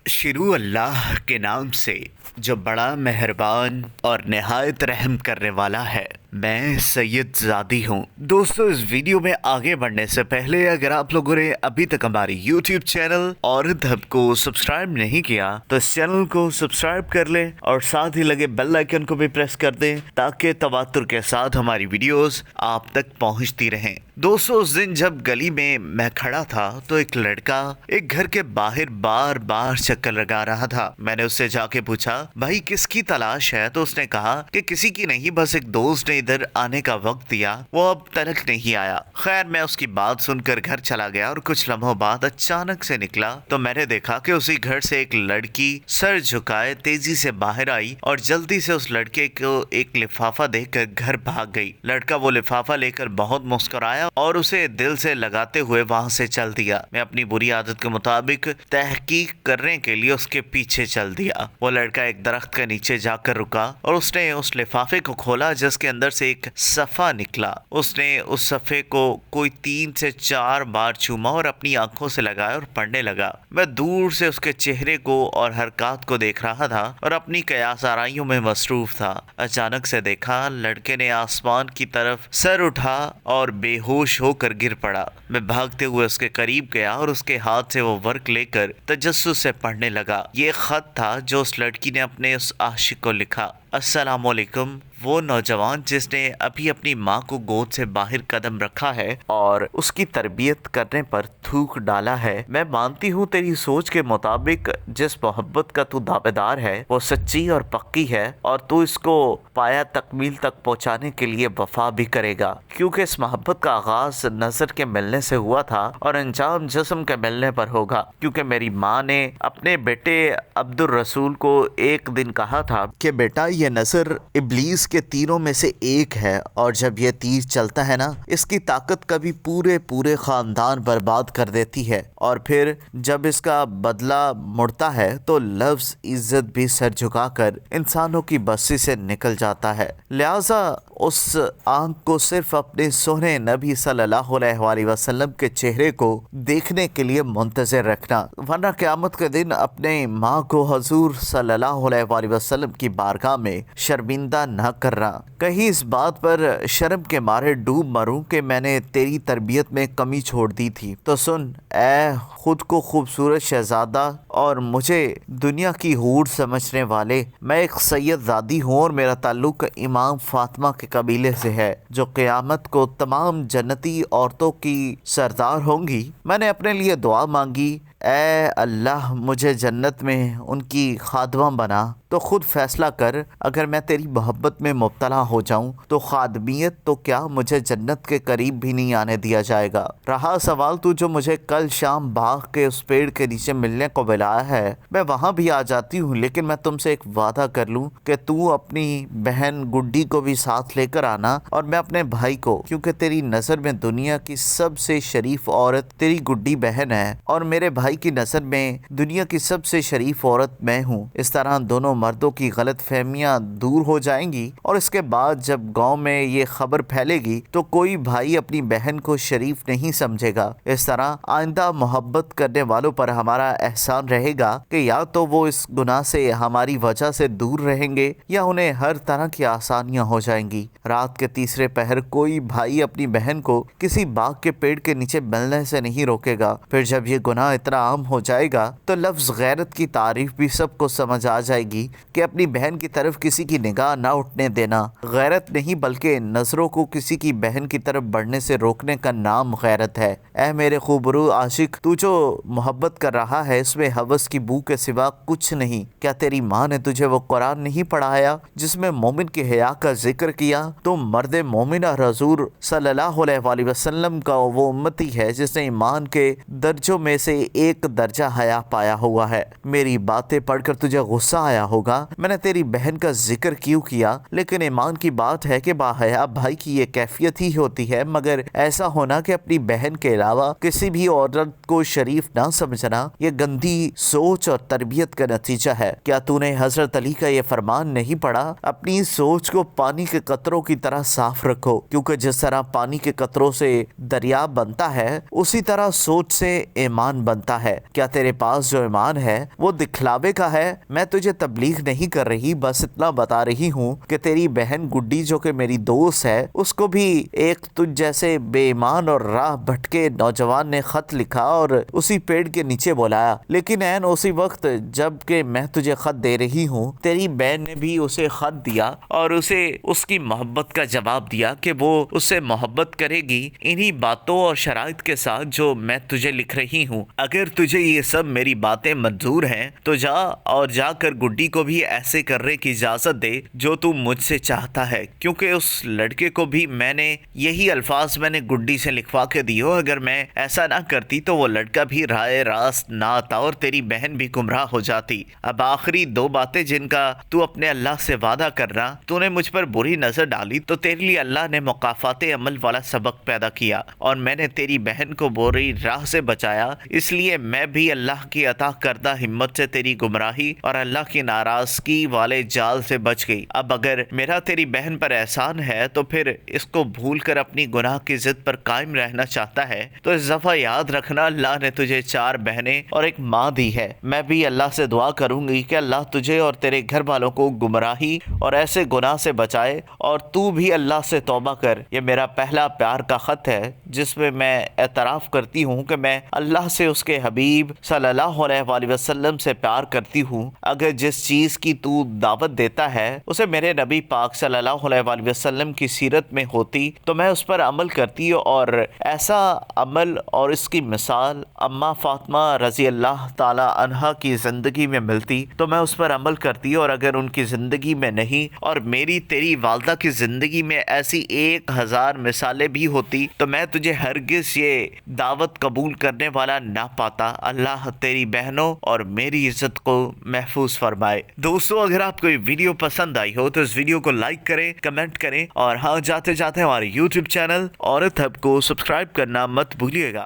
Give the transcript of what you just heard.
شروع اللہ کے نام سے جو بڑا مہربان اور نہایت رحم کرنے والا ہے۔ میں سید زادی ہوں۔ دوستو، اس ویڈیو میں آگے بڑھنے سے پہلے اگر آپ لوگوں نے ابھی تک ہماری یوٹیوب چینل عورت ہب کو سبسکرائب نہیں کیا تو اس چینل کو سبسکرائب کر لیں اور ساتھ ہی لگے بیل آئیکن کو بھی پریس کر دیں تاکہ تواتر کے ساتھ ہماری ویڈیوز آپ تک پہنچتی رہیں۔ دوستو، اس دن جب گلی میں کھڑا تھا تو ایک لڑکا ایک گھر کے باہر بار بار چکر لگا رہا تھا۔ میں نے اس سے جا کے پوچھا، بھائی کس کی تلاش ہے؟ تو اس نے کہا کہ کسی کی نہیں، بس ایک دوست نے ادھر آنے کا وقت دیا، وہ اب تلک نہیں آیا۔ خیر، میں اس کی بات سن کر گھر چلا گیا اور کچھ لمحوں بعد اچانک سے نکلا تو میں نے دیکھا کہ اسی گھر سے ایک لڑکی سر جھکائے تیزی سے باہر آئی اور جلدی سے اس لڑکے کو ایک لفافہ دے کر گھر بھاگ گئی۔ لڑکا وہ لفافہ لے کر بہت مسکرایا اور اسے دل سے لگاتے ہوئے وہاں سے چل دیا۔ میں اپنی بری عادت کے مطابق تحقیق کرنے کے لیے اس کے پیچھے چل دیا۔ وہ لڑکا ایک درخت کے نیچے جا کر رکا اور اس نے اس لفافے کو کھولا جس کے اندر سے ایک صفحہ نکلا۔ اس نے اس صفحے کو کوئی 3 سے 4 بار چوما اور اپنی آنکھوں سے لگایا اور پڑھنے لگا۔ میں دور سے اس کے چہرے کو اور حرکات کو دیکھ رہا تھا اور اپنی قیاس آرائیوں میں مصروف تھا۔ اچانک سے دیکھا لڑکے نے آسمان کی طرف سر اٹھا اور بے ہوش ہو کر گر پڑا۔ میں بھاگتے ہوئے اس کے قریب گیا اور اس کے ہاتھ سے وہ ورق لے کر تجسس سے پڑھنے لگا۔ یہ خط تھا جو اس لڑکی نے اپنے اس عاشق کو لکھا۔ السلام علیکم، وہ نوجوان جس نے ابھی اپنی ماں کو گود سے باہر قدم رکھا ہے اور اس کی تربیت کرنے پر تھوک ڈالا ہے، میں مانتی ہوں تیری سوچ کے مطابق جس محبت کا تو دعویدار ہے وہ سچی اور پکی ہے اور تو اس کو پایا تکمیل تک پہنچانے کے لیے وفا بھی کرے گا، کیونکہ اس محبت کا آغاز نظر کے ملنے سے ہوا تھا اور انجام جسم کے ملنے پر ہوگا، کیونکہ میری ماں نے اپنے بیٹے عبد الرسول کو ایک دن کہا تھا کہ بیٹا یہ نظر ابلیس کے تیروں میں سے ایک ہے اور جب یہ تیر چلتا ہے نا، اس کی طاقت کبھی پورے خاندان برباد کر دیتی ہے اور پھر جب اس کا بدلہ مڑتا ہے تو لفظ عزت بھی سر جھکا کر انسانوں کی بستی سے نکل جاتا ہے۔ لہٰذا اس آنکھ کو صرف اپنے سونے نبی صلی اللہ علیہ وآلہ وسلم کے چہرے کو دیکھنے کے لیے منتظر رکھنا، ورنہ قیامت کے دن اپنے ماں کو حضور صلی اللہ علیہ وآلہ وسلم کی بارگاہ میں شرمندہ نہ کرنا۔ کہیں اس بات پر شرم کے مارے ڈوب مروں کہ میں نے تیری تربیت میں کمی چھوڑ دی تھی تو سن، اے خود کو خوبصورت شہزادہ اور مجھے دنیا کی حور سمجھنے والے، میں ایک سید زادی ہوں اور میرا تعلق امام فاطمہ کے قبیلے سے ہے جو قیامت کو تمام جنتی عورتوں کی سردار ہوں گی۔ میں نے اپنے لیے دعا مانگی، اے اللہ مجھے جنت میں ان کی خادمہ بنا، تو خود فیصلہ کر، اگر میں تیری محبت میں مبتلا ہو جاؤں تو خادمیت تو کیا مجھے جنت کے قریب بھی نہیں آنے دیا جائے گا۔ رہا سوال تو جو مجھے کل شام باغ کے اس پیڑ کے نیچے ملنے کو بلایا ہے، میں وہاں بھی آ جاتی ہوں، لیکن میں تم سے ایک وعدہ کر لوں کہ تو اپنی بہن گڈی کو بھی ساتھ لے کر آنا اور میں اپنے بھائی کو، کیونکہ تیری نظر میں دنیا کی سب سے شریف عورت تیری گڈی بہن ہے اور میرے بھائی کی نظر میں دنیا کی سب سے شریف عورت میں ہوں۔ اس طرح دونوں مردوں کی غلط فہمیاں دور ہو جائیں گی اور اس کے بعد جب گاؤں میں یہ خبر پھیلے گی تو کوئی بھائی اپنی بہن کو شریف نہیں سمجھے گا۔ اس طرح آئندہ محبت کرنے والوں پر ہمارا احسان رہے گا کہ یا تو وہ اس گناہ سے ہماری وجہ سے دور رہیں گے یا انہیں ہر طرح کی آسانیاں ہو جائیں گی۔ رات کے تیسرے پہر کوئی بھائی اپنی بہن کو کسی باغ کے پیڑ کے نیچے ملنے سے نہیں روکے گا۔ پھر جب یہ گناہ اتنا عام ہو جائے گا تو لفظ غیرت کی تعریف بھی سب کو سمجھ آ جائے گی کہ اپنی بہن کی طرف کسی کی نگاہ نہ اٹھنے دینا غیرت نہیں بلکہ نظروں کو کسی کی بہن کی طرف بڑھنے سے روکنے کا نام غیرت ہے۔ اے میرے خوبرو عاشق، تو جو محبت کر رہا ہے اس میں ہوس کی بو کے سوا کچھ نہیں۔ کیا تیری ماں نے تجھے وہ قرآن نہیں پڑھایا جس میں مومن کے حیا کا ذکر کیا؟ تو مرد مومن اور حضور صلی اللہ علیہ وآلہ وسلم کا وہ امتی ہے جس نے ایمان کے درجوں میں سے ایک درجہ حیا پایا ہوا ہے۔ میری باتیں پڑھ کر تجھے غصہ آیا ہوگا، میں نے تیری بہن کا ذکر کیوں کیا، لیکن ایمان کی بات ہے کہ باحیا بھائی کی یہ کیفیت ہی ہوتی ہے، مگر ایسا ہونا کہ اپنی بہن کے علاوہ کسی بھی عورت کو شریف نہ سمجھنا یہ گندی سوچ اور تربیت کا نتیجہ ہے۔ کیا تو نے حضرت علی کا یہ فرمان نہیں پڑھا؟ اپنی سوچ کو پانی کے قطروں کی طرح صاف رکھو، کیونکہ جس طرح پانی کے قطروں سے دریا بنتا ہے اسی طرح سوچ سے ایمان بنتا رہا ہے؟ کیا تیرے پاس جو ایمان ہے وہ دکھلاوے کا ہے؟ میں تجھے تبلیغ نہیں کر رہی، بس اتنا بتا رہی ہوں کہ تیری بہن گڈی جو کہ میری دوست ہے، اس کو بھی ایک تجھ جیسے بے ایمان اور راہ بھٹکے نوجوان نے خط لکھا اور اسی پیڑ کے نیچے بلایا، لیکن عین اسی وقت جب کہ میں تجھے خط دے رہی ہوں تیری بہن نے بھی اسے خط دیا اور اسے اس کی محبت کا جواب دیا کہ وہ اس سے محبت کرے گی انہی باتوں اور شرائط کے ساتھ جو میں تجھے لکھ رہی ہوں۔ اگر تجھے یہ سب میری باتیں منظور ہیں تو جا کر گڈی کو بھی ایسے کرنے کی اجازت دے جو تو مجھ سے چاہتا ہے، کیونکہ اس لڑکے کو بھی میں نے یہی الفاظ میں نے گڈی سے لکھوا کے دیو۔ اگر میں ایسا نہ کرتی تو وہ لڑکا بھی رائے راست نہ آتا اور تیری بہن بھی گمراہ ہو جاتی۔ اب آخری دو باتیں جن کا تو اپنے اللہ سے وعدہ کرنا، تو نے مجھ پر بری نظر ڈالی تو تیرے لیے اللہ نے مکافات عمل والا سبق پیدا کیا اور میں نے تیری بہن کو بری راہ سے بچایا، اس لیے میں بھی اللہ کی عطا کردہ ہمت سے تیری گمراہی اور اللہ کی ناراضگی والے جال سے بچ گئی۔ اب اگر میرا تیری بہن پر احسان ہے تو پھر اس کو بھول کر اپنی گناہ کی ضد پر قائم رہنا چاہتا ہے تو اس دفعہ یاد رکھنا اللہ نے تجھے 4 بہنیں اور ایک ماں دی ہے۔ میں بھی اللہ سے دعا کروں گی کہ اللہ تجھے اور تیرے گھر والوں کو گمراہی اور ایسے گناہ سے بچائے، اور تو بھی اللہ سے توبہ کر۔ یہ میرا پہلا پیار کا خط ہے جس میں میں اعتراف کرتی ہوں کہ میں اللہ سے، اس کے حبیب صلی اللہ علیہ وآلہ وسلم سے پیار کرتی ہوں۔ اگر جس چیز کی تو دعوت دیتا ہے اسے میرے نبی پاک صلی اللہ علیہ وآلہ وسلم کی سیرت میں ہوتی تو میں اس پر عمل کرتی، اور ایسا عمل اور اس کی مثال اماں فاطمہ رضی اللہ تعالی عنہا کی زندگی میں ملتی تو میں اس پر عمل کرتی، اور اگر ان کی زندگی میں نہیں اور میری تیری والدہ کی زندگی میں ایسی 1000 مثالیں بھی ہوتی تو میں تجھے ہرگز یہ دعوت قبول کرنے والا نہ پاتا۔ اللہ تیری بہنوں اور میری عزت کو محفوظ فرمائے۔ دوستو، اگر آپ کو یہ ویڈیو پسند آئی ہو تو اس ویڈیو کو لائک کریں، کمنٹ کریں، اور ہاں جاتے جاتے ہمارے YouTube چینل عورت ہب کو سبسکرائب کرنا مت بھولیے گا۔